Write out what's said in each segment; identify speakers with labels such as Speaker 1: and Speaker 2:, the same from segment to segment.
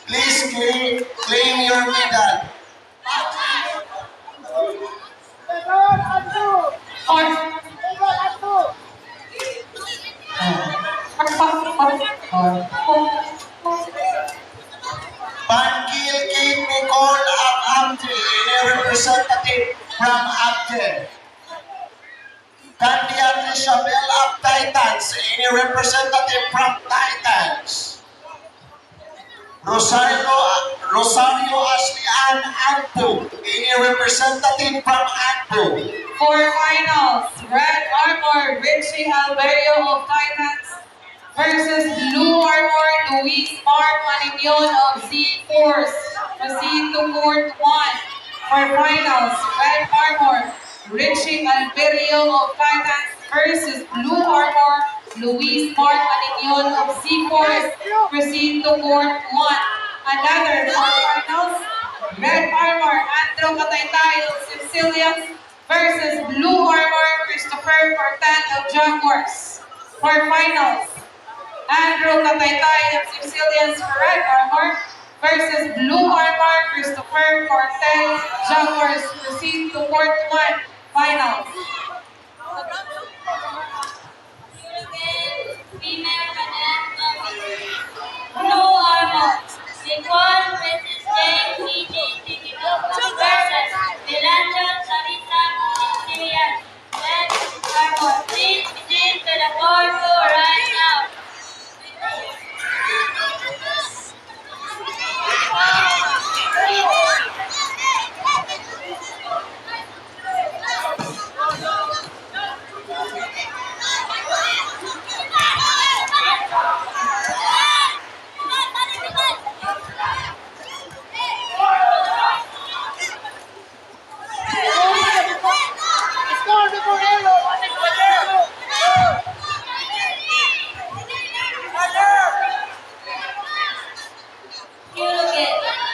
Speaker 1: Please claim your medal. Pankil Kate Nicole Abdi, a representative from Abdi. Candiate Shabel of Titans, a representative from Titans. Rosario Ashley Ann Anpo, a representative from Anpo.
Speaker 2: For finals, Red Armor Richie Alberio of Titans versus Blue Armor Luis Mark Manignon of Z-Force. Proceed to Court 1. For finals, Red Armor Richie Alberio of Titans versus Blue Armor Luis Mark Manignon of Z-Force. Proceed to Court 1. Another for finals, Red Armor Andrew Kataytay of Sicilians versus Blue Armor Christopher Cortan of Jaguars. For finals, Andrew Kataytay of Sicilians for Red Armor versus Blue Armor Christopher Cortan Jaguars. Proceed to Court 1 finals.
Speaker 3: Blue Armor, Nicole versus JPG versus Delanjo Sarita Syrian. Red Armor, please begin to the court right now.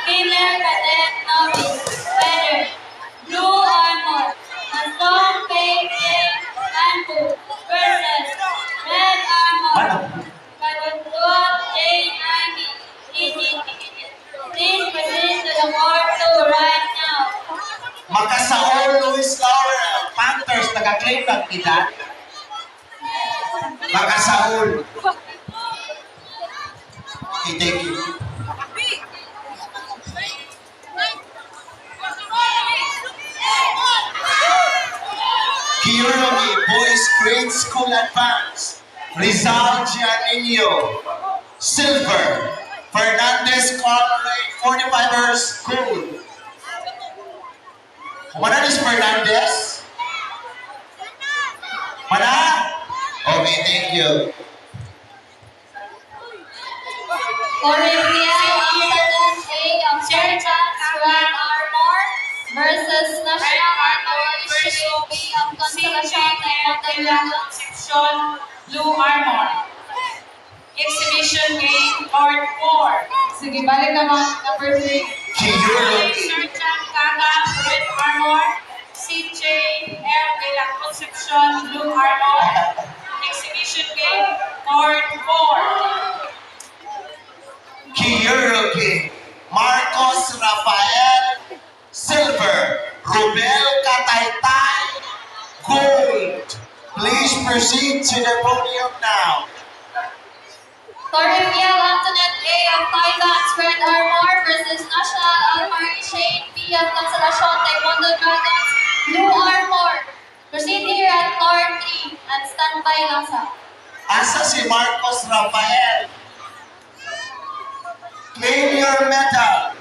Speaker 3: Killer Cadet Novice, Feather, Blue Armor, Aston Payday, Anpu versus Red Armor, Kadutluan Jane Army, EGT. Please proceed to the court two right now.
Speaker 1: Makasaol Luis Laurel, Panthers, nag-claim ng edad. Makasaol. Okay, thank you. Kiyomi, Boys Grade School Advance. Rizal Giannino, Silver. Fernandez Conway, 45ers, Gold. Mana is Fernandez? Mana? Okay, thank you.
Speaker 3: Olivia Alternate A of Fairfax Red Armor versus National Association B of Constellation Taekwondo
Speaker 2: Section Blue Armor. Exhibition game Court 4. Sige, balik naman number 3.
Speaker 1: Kiyomi.
Speaker 2: Sergeant Kaga, Red Armor. CJ F. de la Concepcion, Blue Armor. Exhibition game Court 4.
Speaker 1: Kiyomi. Marcos Rafael, Silver. Rubel Kataytay, Gold. Please proceed to the podium now.
Speaker 3: Olivia Antoinette A of Titans Red Armor versus National Almari Shane B of Constellation Taekwondo Dragons Blue Armor. Proceed here at Court 3 and stand by lang sa.
Speaker 1: Asa si Marcos Rafael? Claim your medal.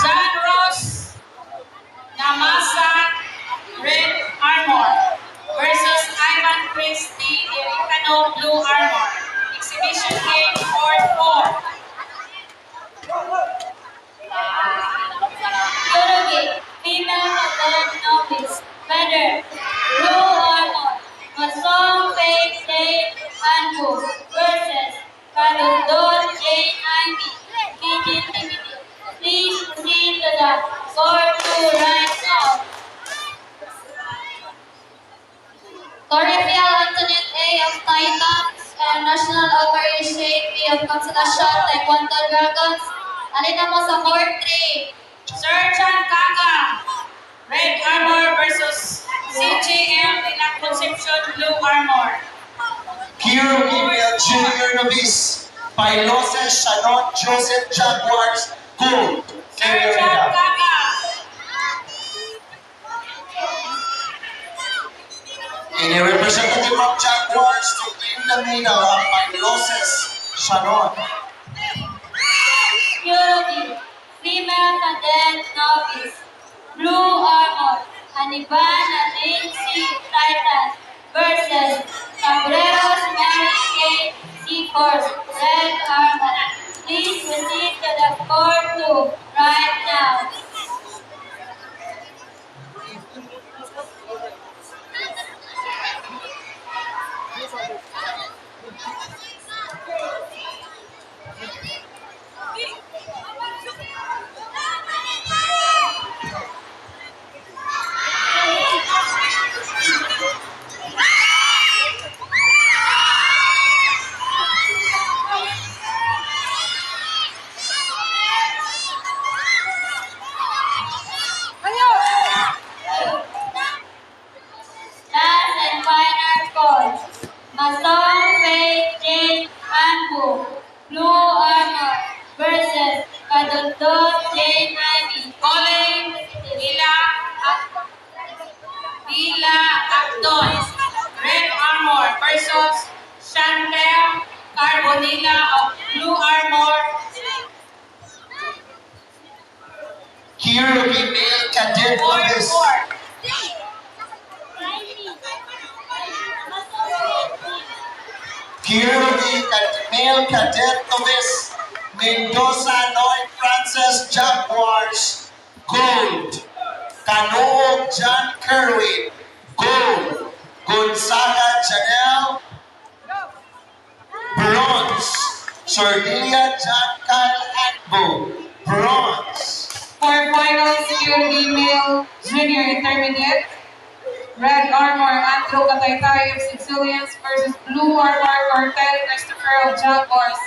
Speaker 2: John Ross Namasa, Red Armor versus Ivan Christie, Ericano, Blue Armor. Exhibition game Court 4.
Speaker 3: Consolacion Taekwondo Dragons. Alina mo sa court 3.
Speaker 2: Sir Chan Kaka, Red Armor versus CJM Ilang Concepcion Blue Armor.
Speaker 1: Kiro Gabriel Junior Novice, Pailoses Shannon Joseph Jaguars, Gold.
Speaker 2: Sir Chan Kaka,
Speaker 1: Any representative of Jaguars to claim the medal of Pailoses Shannon.
Speaker 3: Yurugi, Female Cadet Novice. Blue Armor, Haniban at Nancy Titan versus Cabreros Mary Kay Seaforth Red Armor. Please proceed to the court 2 right now. Last and final call. Masong Faye Jane Anbu, Blue Armor versus Kadundot Jane Ivy.
Speaker 2: Colin Dila Abdon, Red Armor versus Chantel Carbonilla of Blue Armor.
Speaker 1: Kiro Male Cadet
Speaker 2: Court
Speaker 1: Novice,
Speaker 2: 4.
Speaker 1: Kiro Male Cadet Novice, Mendoza Lloyd Francis Jaguars, Gold. Canoe John Kerwin, Gold. Gonzaga Janelle, Bronze. Sordilia John Kyle Anbo, Bronze.
Speaker 2: For finals, Security Male Junior Intermediate, Red Armor Andrew Kataytay of Sicilians versus Blue Armor Cartel Christopher of Jaguars.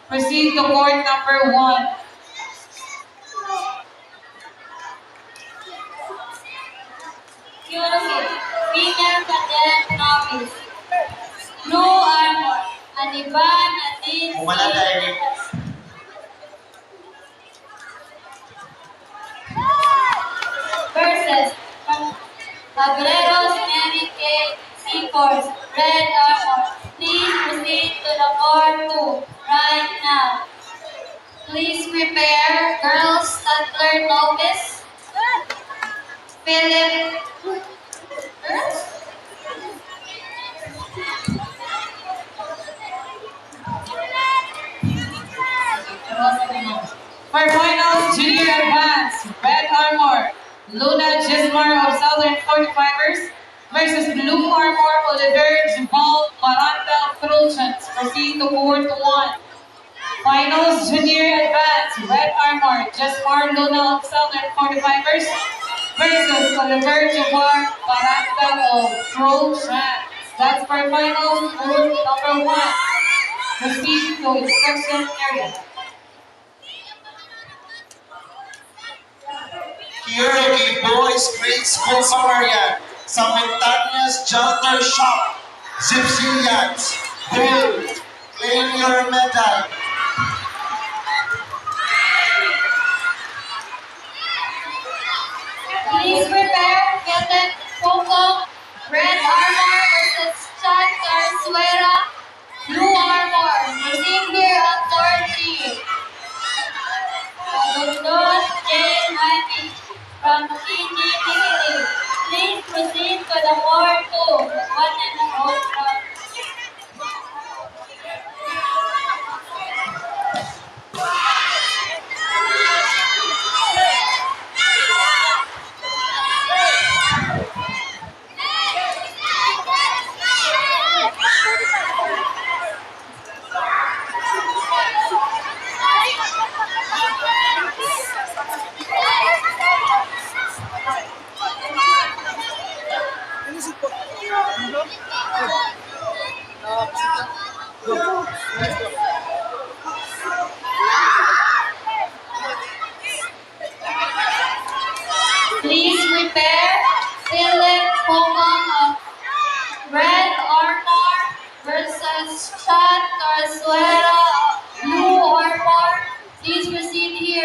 Speaker 2: Proceed to court number 1.
Speaker 3: Yurugi, Female Cadet Novice. Blue Armor, Haniban at Nancy
Speaker 1: Wala dahil.
Speaker 3: versus Cabreros Mary Kay Seaforth Red Armor. Please proceed to the court 2 right now. Please prepare girls toddler novice. Philip. Girls?
Speaker 2: For finals, Junior Advance, Red Armor, Luna Gismar of Southern 45ers versus Blue Armor, Oliver Jamal Maranta of Trojans. Proceed to court 1. Finals, Junior Advance, Red Armor, Gismar Luna of Southern 45ers versus Oliver Jamal Maranta of Trojans. That's for finals, court number 1. Proceed to inspection area.
Speaker 1: Kiro Boys Grade School Sumerian, Samantanias Jalter Shop, Zipsilians, Gold. Claim your medal.
Speaker 3: Please prepare Philip Poco, Red Armor versus Chad Carsuera, Blue Armor. Proceed here on court 3. Kadundot Jane Ivy from PGTV. Please proceed to the court 2. 1 and a half round.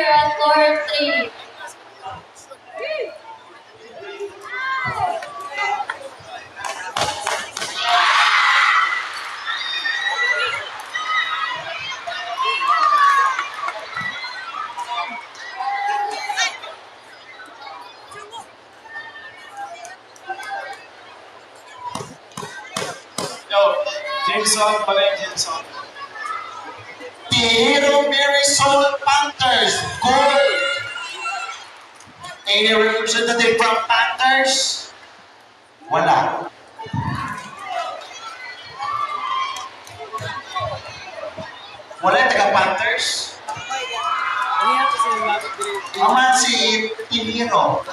Speaker 3: here at Lord 3.
Speaker 4: Yo, Jameson, pala yung Jameson.
Speaker 1: Pihiro Marisol Panthers, gold. Any representative from Panthers? Wala. Wala yung taga-Panthers? Aman si Pihiro.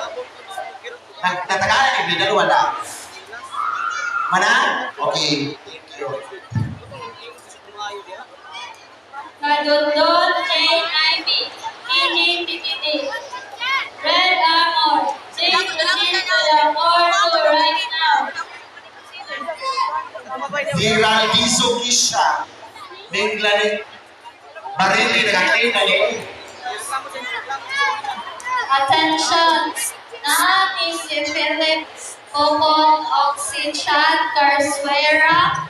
Speaker 1: Nagtatagalan yung bidal, wala. Mana? Okay, thank you.
Speaker 3: Kadundon, Jane Ivy, Kini PPD. Red Armor, please proceed to the court right now.
Speaker 1: Hiraldizo Kisha. Nenglani. Barili nagkakain na niyo.
Speaker 3: Attention! Naan is si Philip Popon Oxychat Carsuera.